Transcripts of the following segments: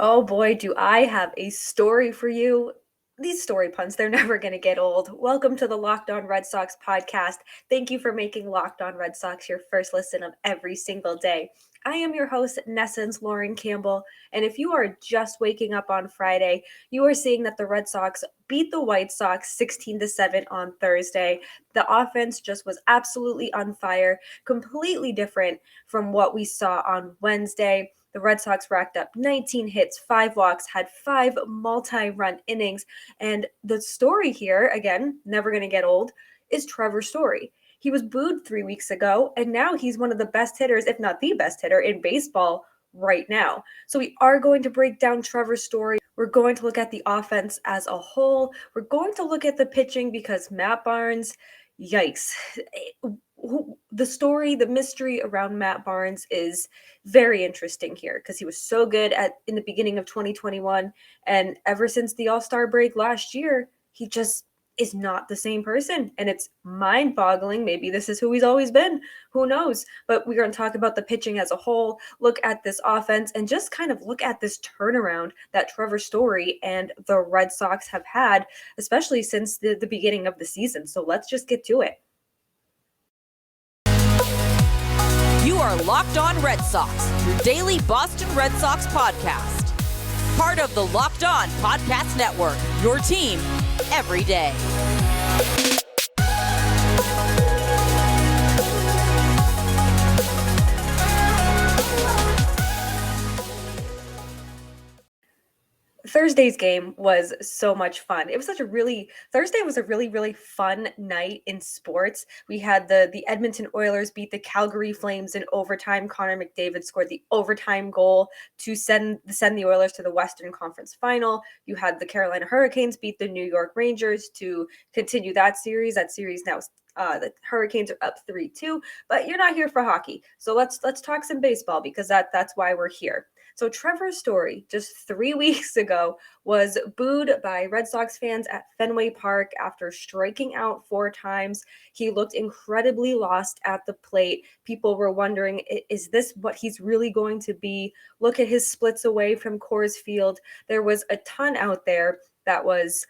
Oh boy, do I have a story for you. These story puns, they're never going to get old. Welcome to the Locked On Red Sox podcast. Thank you for making Locked On Red Sox your first listen of every single day. I am your host, NESN's Lauren Campbell, and if you are just waking up on Friday, you are seeing that the Red Sox beat the White Sox 16-7 on Thursday. The offense just was absolutely on fire, completely different from what we saw on Wednesday. The Red Sox racked up 19 hits, 5 walks, had 5 multi-run innings. And the story here, again, never going to get old, is Trevor Story. He was booed 3 weeks ago, and now he's one of the best hitters, if not the best hitter in baseball right now. So we are going to break down Trevor's story. We're going to look at the offense as a whole. We're going to look at the pitching because Matt Barnes, yikes. The mystery around Matt Barnes is very interesting here because he was so good in the beginning of 2021, and ever since the All-Star break last year, he just is not the same person, and it's mind-boggling. Maybe this is who he's always been. Who knows? But we're going to talk about the pitching as a whole, look at this offense, and just kind of look at this turnaround that Trevor Story and the Red Sox have had, especially since the beginning of the season. So let's just get to it. You are Locked On Red Sox, your daily Boston Red Sox podcast. Part of the Locked On Podcast Network, your team every day. Thursday's game was so much fun. Thursday was a really fun night in sports. We had the Edmonton Oilers beat the Calgary Flames in overtime. Connor McDavid scored the overtime goal to send the Oilers to the Western Conference Final. You had the Carolina Hurricanes beat the New York Rangers to continue that series. That series now the Hurricanes are up 3-2, but you're not here for hockey. So let's talk some baseball because that's why we're here. So Trevor Story, just 3 weeks ago, was booed by Red Sox fans at Fenway Park after striking out 4 times. He looked incredibly lost at the plate. People were wondering, is this what he's really going to be? Look at his splits away from Coors Field. There was a ton out there that was,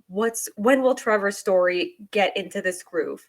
when will Trevor Story get into this groove?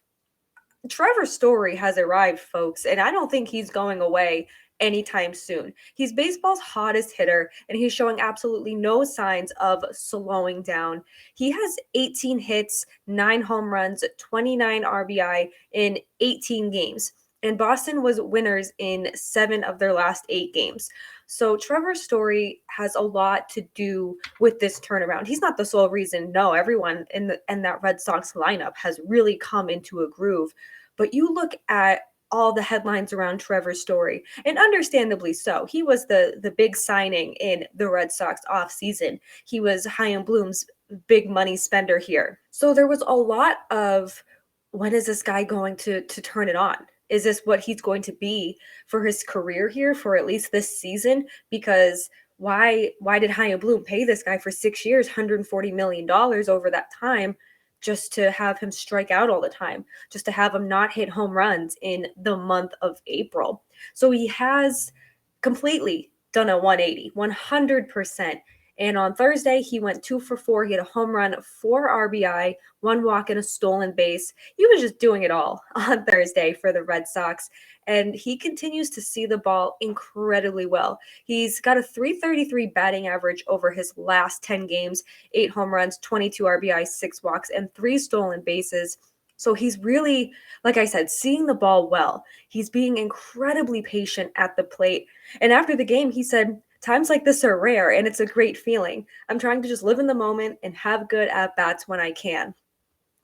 Trevor Story has arrived, folks, and I don't think he's going away anytime soon. He's baseball's hottest hitter, and he's showing absolutely no signs of slowing down. He has 18 hits, 9 home runs, 29 RBI in 18 games. And Boston was winners in 7 of their last 8 games. So Trevor Story has a lot to do with this turnaround. He's not the sole reason. No, everyone in that Red Sox lineup has really come into a groove. But you look at all the headlines around Trevor Story, and understandably so. He was the big signing in the Red Sox offseason. He was Chaim Bloom's big money spender here. So there was a lot of, when is this guy going to turn it on? Is this what he's going to be for his career here for at least this season? Because why did Chaim Bloom pay this guy for 6 years, $140 million over that time, just to have him strike out all the time, just to have him not hit home runs in the month of April? So he has completely done a 180, 100%. And on Thursday, he went 2 for 4. He had a home run, 4 RBI, 1 walk, and a stolen base. He was just doing it all on Thursday for the Red Sox. And he continues to see the ball incredibly well. He's got a .333 batting average over his last 10 games, 8 home runs, 22 RBI, 6 walks, and 3 stolen bases. So he's really, like I said, seeing the ball well. He's being incredibly patient at the plate. And after the game, he said, times like this are rare, and it's a great feeling. I'm trying to just live in the moment and have good at-bats when I can.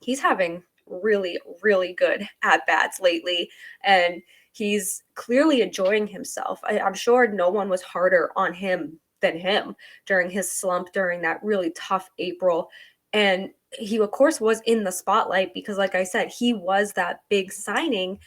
He's having really good at-bats lately, and he's clearly enjoying himself. I'm sure no one was harder on him than him during his slump, during that really tough April. And he, of course, was in the spotlight because, like I said, he was that big signing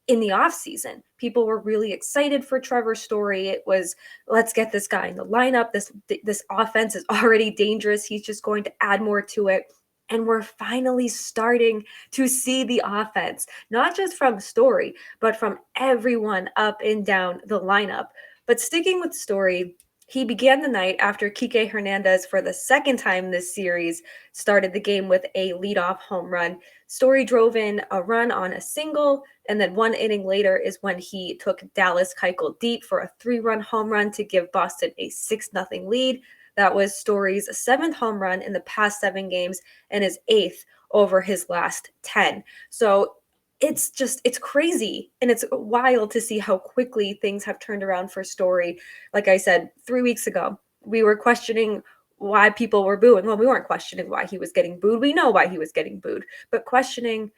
in the offseason. People were really excited for Trevor Story. It was, let's get this guy in the lineup. This offense is already dangerous. He's just going to add more to it. And we're finally starting to see the offense, not just from Story, but from everyone up and down the lineup. But sticking with Story, He began the night after Kike Hernandez, for the second time this series, started the game with a leadoff home run. Story drove in a run on a single, and then 1 inning later is when he took Dallas Keuchel deep for a 3-run home run to give Boston a 6-0 lead. That was Story's 7th home run in the past 7 games and his 8th over his last 10. So it's crazy, and it's wild to see how quickly things have turned around for Story. Like I said, 3 weeks ago, we were questioning why people were booing. Well, we weren't questioning why he was getting booed. We know why he was getting booed, but questioning,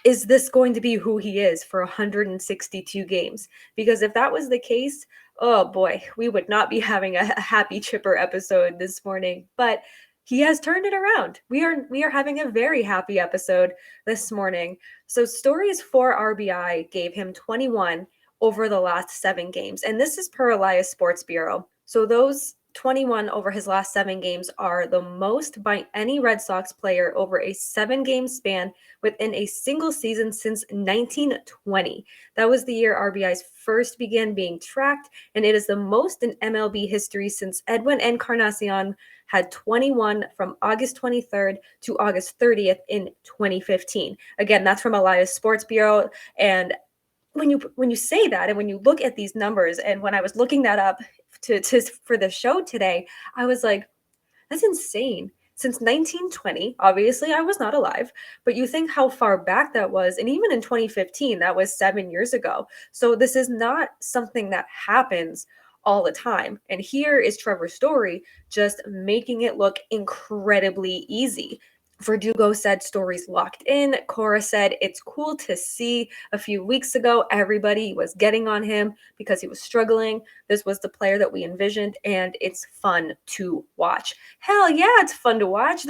is this going to be who he is for 162 games? Because if that was the case, oh boy, we would not be having a happy chipper episode this morning. But he has turned it around. We are having a very happy episode this morning. So Story's 4 RBI gave him 21 over the last 7 games. And this is per Elias Sports Bureau. So those 21 over his last 7 games are the most by any Red Sox player over a 7-game span within a single season since 1920. That was the year RBIs first began being tracked, and it is the most in MLB history since Edwin Encarnacion had 21 from August 23rd to August 30th in 2015. Again, that's from Elias Sports Bureau. And when you say that, and when you look at these numbers, and when I was looking that up to for the show today, I was like, that's insane. Since 1920, obviously I was not alive, but you think how far back that was. And even in 2015, that was 7 years ago. So this is not something that happens all the time. And here is Trevor Story just making it look incredibly easy. Verdugo said Story's locked in. Cora said it's cool to see. A few weeks ago, everybody was getting on him because he was struggling. This was the player that we envisioned, and it's fun to watch. Hell yeah, it's fun to watch.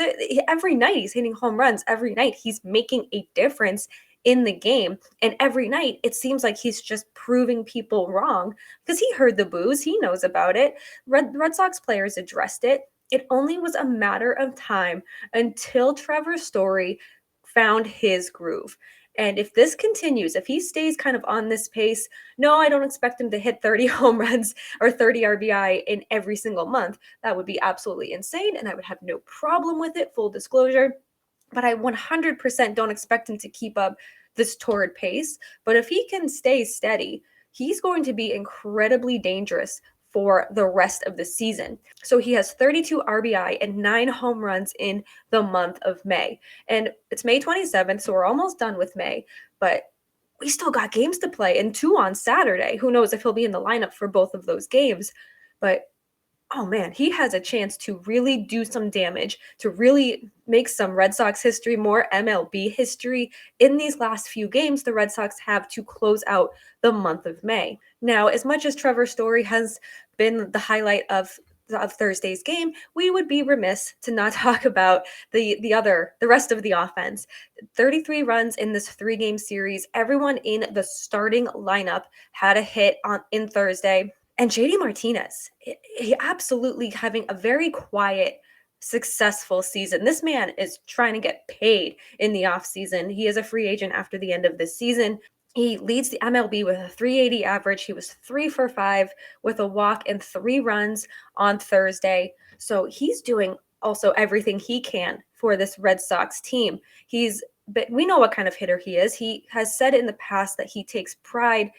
Every night he's hitting home runs. Every night he's making a difference in the game. And every night it seems like he's just proving people wrong because he heard the boos. He knows about it. Red Sox players addressed it. It only was a matter of time until Trevor Story found his groove. And if this continues, if he stays kind of on this pace, no, I don't expect him to hit 30 home runs or 30 RBI in every single month. That would be absolutely insane, and I would have no problem with it, full disclosure. But I 100% don't expect him to keep up this torrid pace. But if he can stay steady, he's going to be incredibly dangerous for the rest of the season. So he has 32 RBI and 9 home runs in the month of May. And it's May 27th, so we're almost done with May, but we still got games to play, and 2 on Saturday. Who knows if he'll be in the lineup for both of those games. But oh man, he has a chance to really do some damage, to really make some Red Sox history, more MLB history in these last few games the Red Sox have to close out the month of May. Now, as much as Trevor Story has been the highlight of Thursday's game, we would be remiss to not talk about the rest of the offense. 33 runs in this 3-game series. Everyone in the starting lineup had a hit in Thursday. And JD Martinez, he absolutely having a very quiet, successful season. This man is trying to get paid in the offseason. He is a free agent after the end of this season. He leads the MLB with a 380 average. He was 3 for 5 with a walk and 3 runs on Thursday. So he's doing also everything he can for this Red Sox team. But we know what kind of hitter he is. He has said in the past that he takes pride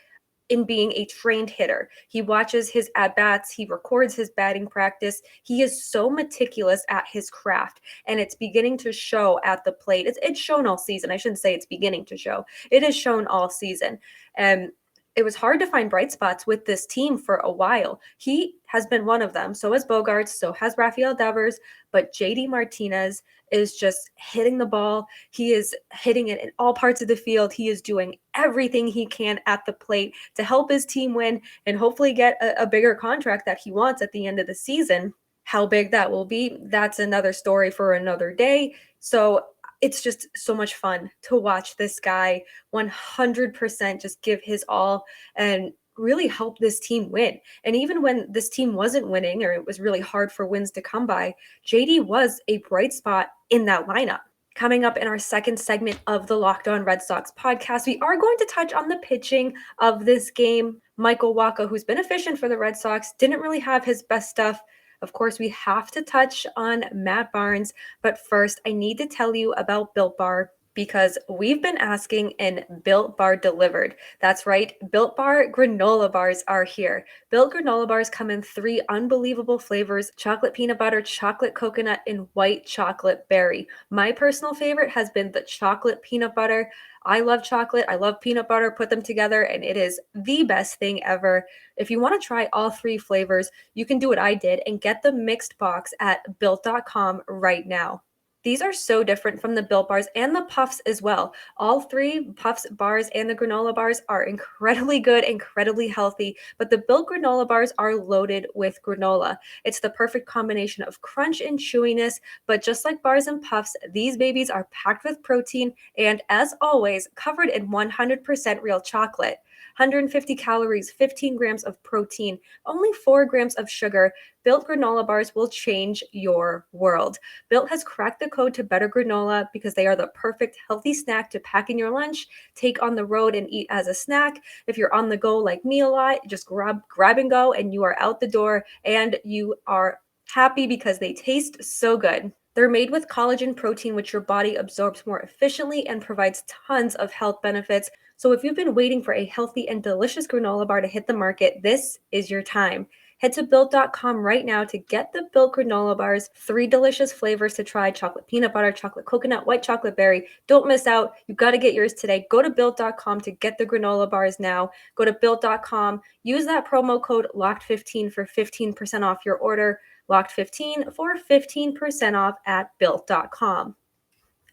in being a trained hitter. He watches his at-bats, he records his batting practice. He is so meticulous at his craft, and it's beginning to show at the plate. It's shown all season. I shouldn't say it's beginning to show. It is shown all season. And it was hard to find bright spots with this team for a while. He has been one of them. So has Bogaerts, so has Rafael Devers, but JD Martinez is just hitting the ball. He is hitting it in all parts of the field. He is doing everything he can at the plate to help his team win and hopefully get a bigger contract that he wants at the end of the season. How big that will be, that's another story for another day. So it's just so much fun to watch this guy 100% just give his all and really help this team win. And even when this team wasn't winning, or it was really hard for wins to come by, JD was a bright spot in that lineup. Coming up in our second segment of the Locked On Red Sox podcast, we are going to touch on the pitching of this game. Michael Wacha, who's been efficient for the Red Sox, didn't really have his best stuff. Of course, we have to touch on Matt Barnes, but first, I need to tell you about Built Bar because we've been asking and Built Bar delivered. That's right, Built Bar granola bars are here. Built granola bars come in 3 unbelievable flavors: chocolate peanut butter, chocolate coconut, and white chocolate berry. My personal favorite has been the chocolate peanut butter. I love chocolate, I love peanut butter, put them together, and it is the best thing ever. If you want to try all 3 flavors, you can do what I did and get the mixed box at built.com right now. These are so different from the Built Bars and the Puffs as well. All 3 Puffs bars and the granola bars are incredibly good, incredibly healthy, but the Built granola bars are loaded with granola. It's the perfect combination of crunch and chewiness, but just like bars and puffs, these babies are packed with protein and, as always, covered in 100% real chocolate. 150 calories, 15 grams of protein, only 4 grams of sugar. Built granola bars will change your world. Built has cracked the code to better granola because they are the perfect healthy snack to pack in your lunch, take on the road, and eat as a snack. If you're on the go like me a lot, just grab and go, and you are out the door, and you are happy because they taste so good. They're made with collagen protein, which your body absorbs more efficiently and provides tons of health benefits. So if you've been waiting for a healthy and delicious granola bar to hit the market, this is your time. Head to Built.com right now to get the Built granola bars. 3 delicious flavors to try: chocolate peanut butter, chocolate coconut, white chocolate berry. Don't miss out. You got to get yours today. Go to Built.com to get the granola bars now. Go to Built.com. Use that promo code LOCKED15 for 15% off your order. Locked15 for 15% off at Built.com.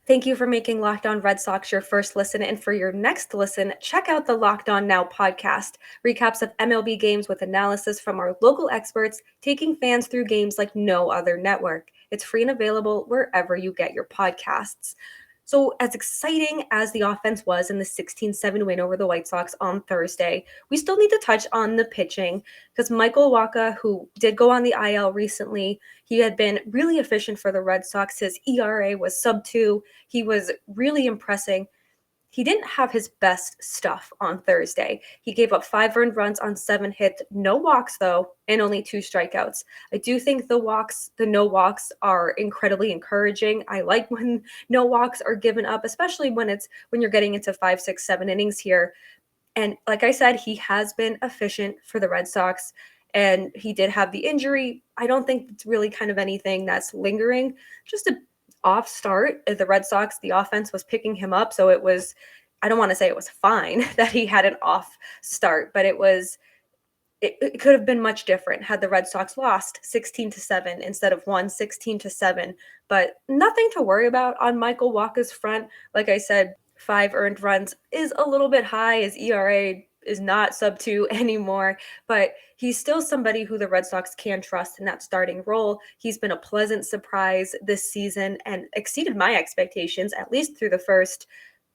Thank you for making Locked On Red Sox your first listen. And for your next listen, check out the Locked On Now podcast. Recaps of MLB games with analysis from our local experts, taking fans through games like no other network. It's free and available wherever you get your podcasts. So as exciting as the offense was in the 16-7 win over the White Sox on Thursday, we still need to touch on the pitching because Michael Wacha, who did go on the IL recently, he had been really efficient for the Red Sox. His ERA was sub-2. He was really impressing. He didn't have his best stuff on Thursday. He gave up 5 earned runs on 7 hits, no walks though, and only 2 strikeouts. I do think the no walks are incredibly encouraging. I like when no walks are given up, especially when you're getting into 5, 6, 7 innings here. And like I said, he has been efficient for the Red Sox, and he did have the injury. I don't think it's really kind of anything that's lingering, just a off start. The Red Sox, the offense was picking him up, so I don't want to say it was fine that he had an off start, but it could have been much different had the Red Sox lost 16-7 instead of won 16-7. But nothing to worry about on Michael Wacha's front. Like I said, 5 earned runs is a little bit high. His ERA is not sub-2 anymore, but he's still somebody who the Red Sox can trust in that starting role. He's been a pleasant surprise this season and exceeded my expectations, at least through the first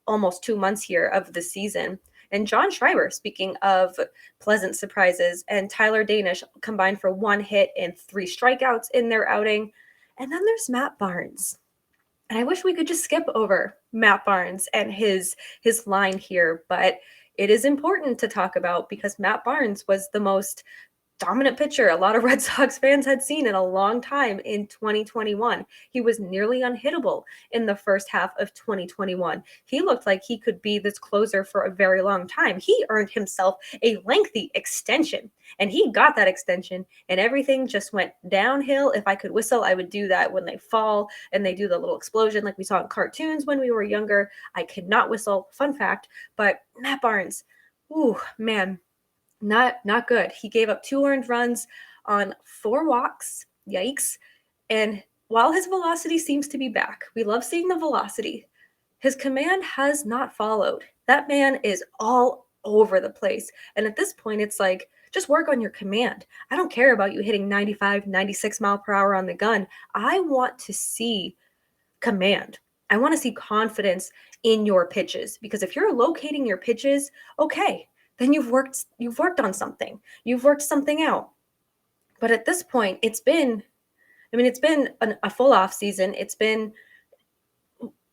almost 2 months here of the season. And John Schreiber, speaking of pleasant surprises, and Tyler Danish combined for 1 hit and 3 strikeouts in their outing. And then there's Matt Barnes. And I wish we could just skip over Matt Barnes and his line here, but it is important to talk about because Matt Barnes was the most dominant pitcher a lot of Red Sox fans had seen in a long time in 2021. He was nearly unhittable in the first half of 2021. He looked like he could be this closer for a very long time. He earned himself a lengthy extension, and he got that extension, and everything just went downhill. If I could whistle, I would do that when they fall and they do the little explosion like we saw in cartoons when we were younger. I cannot whistle, fun fact, but Matt Barnes, ooh, man, not good. He gave up 2 earned runs on 4 walks. Yikes. And while his velocity seems to be back, we love seeing the velocity, his command has not followed. That man is all over the place. And at this point, it's like, just work on your command. I don't care about you hitting 95, 96 mile per hour on the gun. I want to see command. I want to see confidence in your pitches, because if you're locating your pitches, okay, then you've worked on something. You've worked something out. But at this point, it's been a full off season. It's been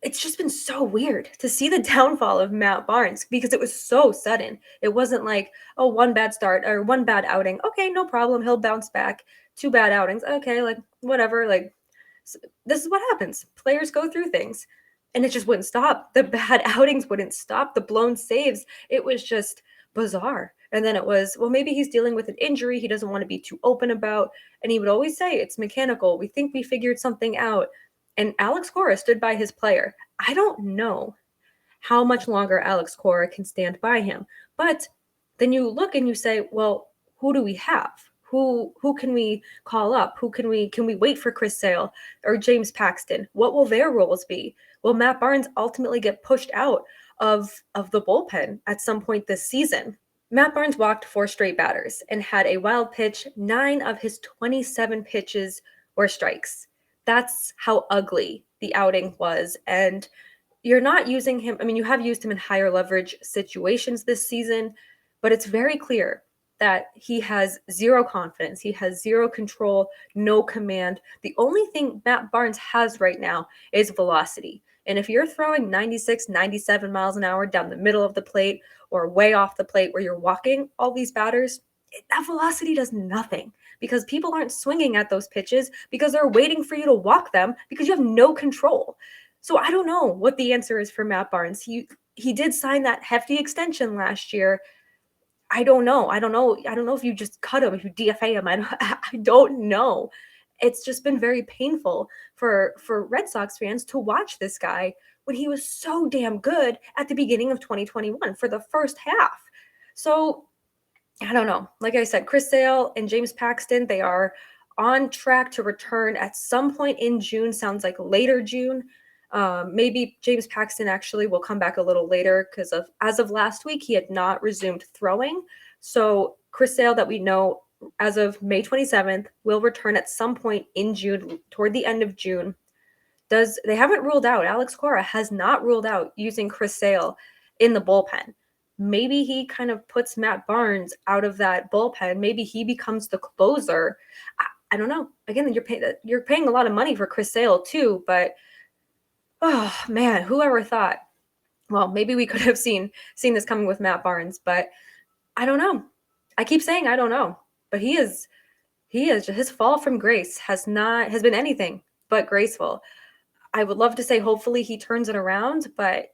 it's just been so weird to see the downfall of Matt Barnes because it was so sudden. It wasn't like, oh, one bad start or one bad outing. Okay, no problem. He'll bounce back. Two bad outings. Okay, like whatever. Like this is what happens. Players go through things. And it just wouldn't stop. The bad outings wouldn't stop. The blown saves. It was just bizarre. And then it was, well, maybe he's dealing with an injury he doesn't want to be too open about. And he would always say, it's mechanical. We think we figured something out. And Alex Cora stood by his player. I don't know how much longer Alex Cora can stand by him. But then you look and you say, well, who do we have? Who can we call up? Who can we wait for Chris Sale or James Paxton? What will their roles be? Will Matt Barnes ultimately get pushed out of the bullpen at some point this season? Matt Barnes walked 4 straight batters and had a wild pitch. 9 of his 27 pitches were strikes. That's how ugly the outing was. And you're not using him. I mean, you have used him in higher leverage situations this season, but it's very clear that he has zero confidence. He has zero control, no command. The only thing Matt Barnes has right now is velocity. And if you're throwing 96, 97 miles an hour down the middle of the plate or way off the plate where you're walking all these batters, that velocity does nothing because people aren't swinging at those pitches because they're waiting for you to walk them because you have no control. So I don't know what the answer is for Matt Barnes. He did sign that hefty extension last year. I don't know. I don't know if you just cut him, if you DFA him. I don't know. It's just been very painful for Red Sox fans to watch this guy when he was so damn good at the beginning of 2021 for the first half. So I don't know. Like I said, Chris Sale and James Paxton, they are on track to return at some point in June. Sounds like later June. Maybe James Paxton actually will come back a little later because as of last week, he had not resumed throwing. So Chris Sale, that we know as of May 27th, will return at some point in June, toward the end of June. They haven't ruled out, Alex Cora has not ruled out using Chris Sale in the bullpen. Maybe he kind of puts Matt Barnes out of that bullpen. Maybe he becomes the closer. I don't know. Again, you're paying a lot of money for Chris Sale too, but oh man, whoever thought? Well, maybe we could have seen this coming with Matt Barnes, but I don't know. I keep saying I don't know, but he is his fall from grace has been anything but graceful. I would love to say hopefully he turns it around, but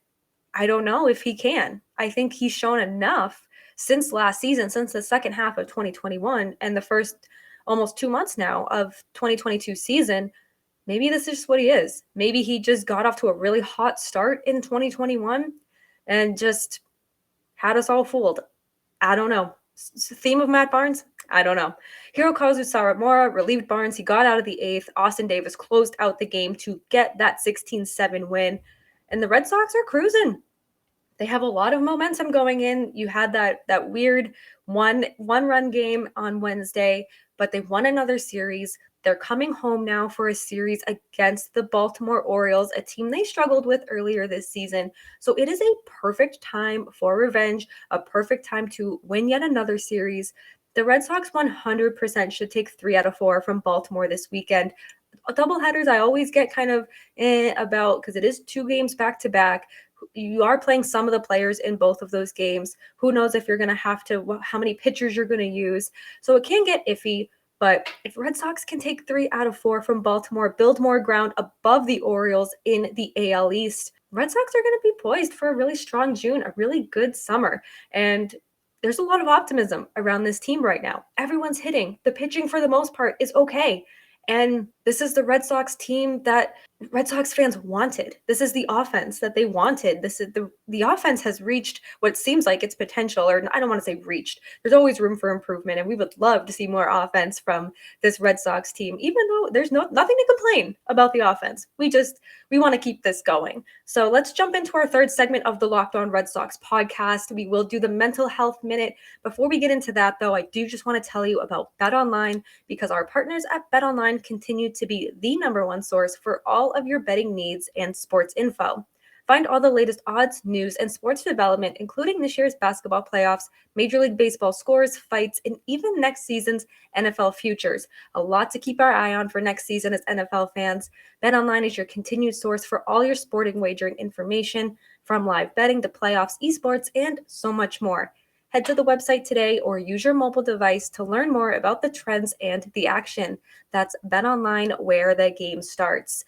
I don't know if he can. I think he's shown enough since last season, since the second half of 2021 and the first almost 2 months now of 2022 season. Maybe this is just what he is. Maybe he just got off to a really hot start in 2021 and just had us all fooled. I don't know. Theme of Matt Barnes? I don't know. Hirokazu Sawamura relieved Barnes. He got out of the 8th. Austin Davis closed out the game to get that 16-7 win. And the Red Sox are cruising. They have a lot of momentum going in. You had that weird one-run game on Wednesday, but they won another series. They're coming home now for a series against the Baltimore Orioles, a team they struggled with earlier this season. So it is a perfect time for revenge, a perfect time to win yet another series. The Red Sox 100% should take 3 out of 4 from Baltimore this weekend. Doubleheaders I always get kind of about because it is 2 games back-to-back. You are playing some of the players in both of those games. Who knows if you're going to have to, how many pitchers you're going to use. So it can get iffy. But if Red Sox can take 3 out of 4 from Baltimore, build more ground above the Orioles in the AL East, Red Sox are going to be poised for a really strong June, a really good summer. And there's a lot of optimism around this team right now. Everyone's hitting. The pitching, for the most part, is okay. And this is the Red Sox team that Red Sox fans wanted. This is the offense that they wanted. This is the offense has reached what seems like its potential, or I don't want to say reached. There's always room for improvement, and we would love to see more offense from this Red Sox team, even though there's nothing to complain about the offense. We want to keep this going. So let's jump into our third segment of the Locked On Red Sox podcast. We will do the mental health minute. Before we get into that, though, I do just want to tell you about BetOnline, because our partners at BetOnline continue to be the #1 source for all of your betting needs and sports info. Find all the latest odds, news, and sports development, including this year's basketball playoffs, Major League Baseball scores, fights, and even next season's NFL futures. A lot to keep our eye on for next season as NFL fans. BetOnline is your continued source for all your sporting wagering information, from live betting to playoffs, esports, and so much more. Head to the website today or use your mobile device to learn more about the trends and the action. That's BetOnline, where the game starts.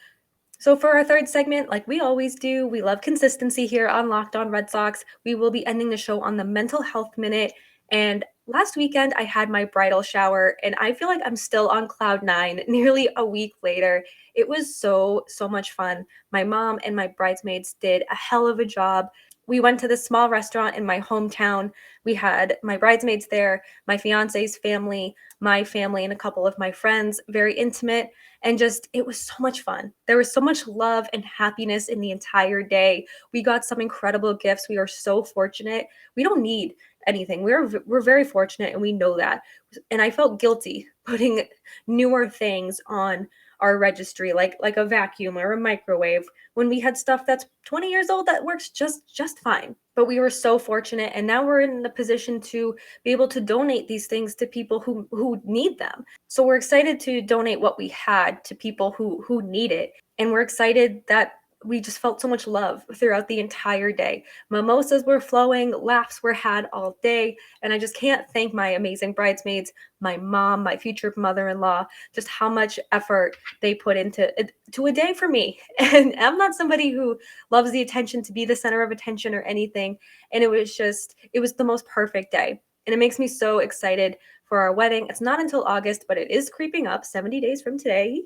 So for our third segment, like we always do, we love consistency here on Locked On Red Sox. We will be ending the show on the mental health minute. And last weekend, I had my bridal shower, and I feel like I'm still on cloud nine nearly a week later. It was so much fun. My mom and my bridesmaids did a hell of a job. We went to this small restaurant in my hometown. We had my bridesmaids there, my fiance's family, my family, and a couple of my friends, very intimate. And just, it was so much fun. There was so much love and happiness in the entire day. We got some incredible gifts. We are so fortunate. We don't need anything. We're very fortunate, and we know that. And I felt guilty putting newer things on our registry, like a vacuum or a microwave, when we had stuff that's 20 years old that works just fine. But we were so fortunate, and now we're in the position to be able to donate these things to people who need them. So we're excited to donate what we had to people who need it. And we're excited that we just felt so much love throughout the entire day. Mimosas were flowing, laughs were had all day, and I just can't thank my amazing bridesmaids, my mom, my future mother-in-law, just how much effort they put into a day for me. And I'm not somebody who loves the attention, to be the center of attention or anything. And it was the most perfect day. And it makes me so excited for our wedding. It's not until August, but it is creeping up, 70 days from today.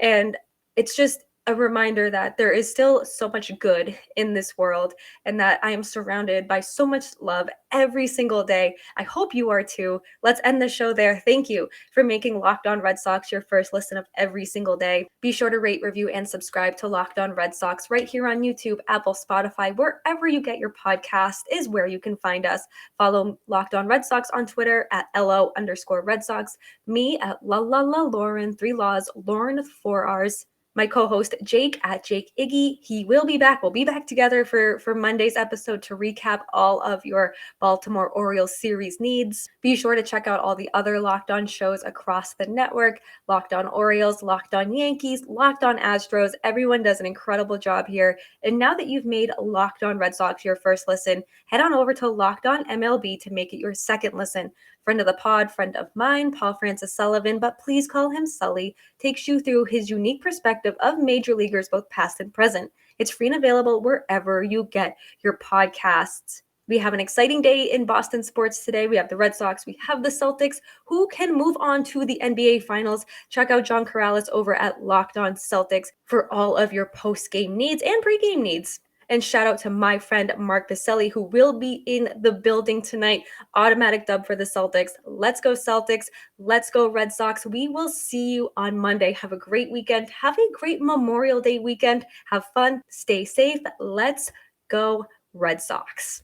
And it's just a reminder that there is still so much good in this world, and that I am surrounded by so much love every single day. I hope you are too. Let's end the show there. Thank you for making Locked On Red Sox your first listen of every single day. Be sure to rate, review, and subscribe to Locked On Red Sox right here on YouTube, Apple, Spotify, wherever you get your podcast is where you can find us. Follow Locked On Red Sox on Twitter at LO_Red Sox, me at Lauren, 3 laws, Lauren with 4 R's. My co-host Jake at Jake Iggy. He will be back. We'll be back together for Monday's episode to recap all of your Baltimore Orioles series needs. Be sure to check out all the other Locked On shows across the network. Locked On Orioles, Locked On Yankees, Locked On Astros. Everyone does an incredible job here. And now that you've made Locked On Red Sox your first listen, head on over to Locked On MLB to make it your second listen. Friend of the pod, friend of mine, Paul Francis Sullivan, but please call him Sully, takes you through his unique perspective of major leaguers, both past and present. It's free and available wherever you get your podcasts. We have an exciting day in Boston sports today. We have the Red Sox, we have the Celtics, who can move on to the NBA Finals. Check out John Corrales over at Locked On Celtics for all of your post-game needs and pre-game needs. And shout out to my friend Mark Baselli, who will be in the building tonight. Automatic dub for the Celtics. Let's go Celtics. Let's go Red Sox. We will see you on Monday. Have a great weekend. Have a great Memorial Day weekend. Have fun. Stay safe. Let's go Red Sox.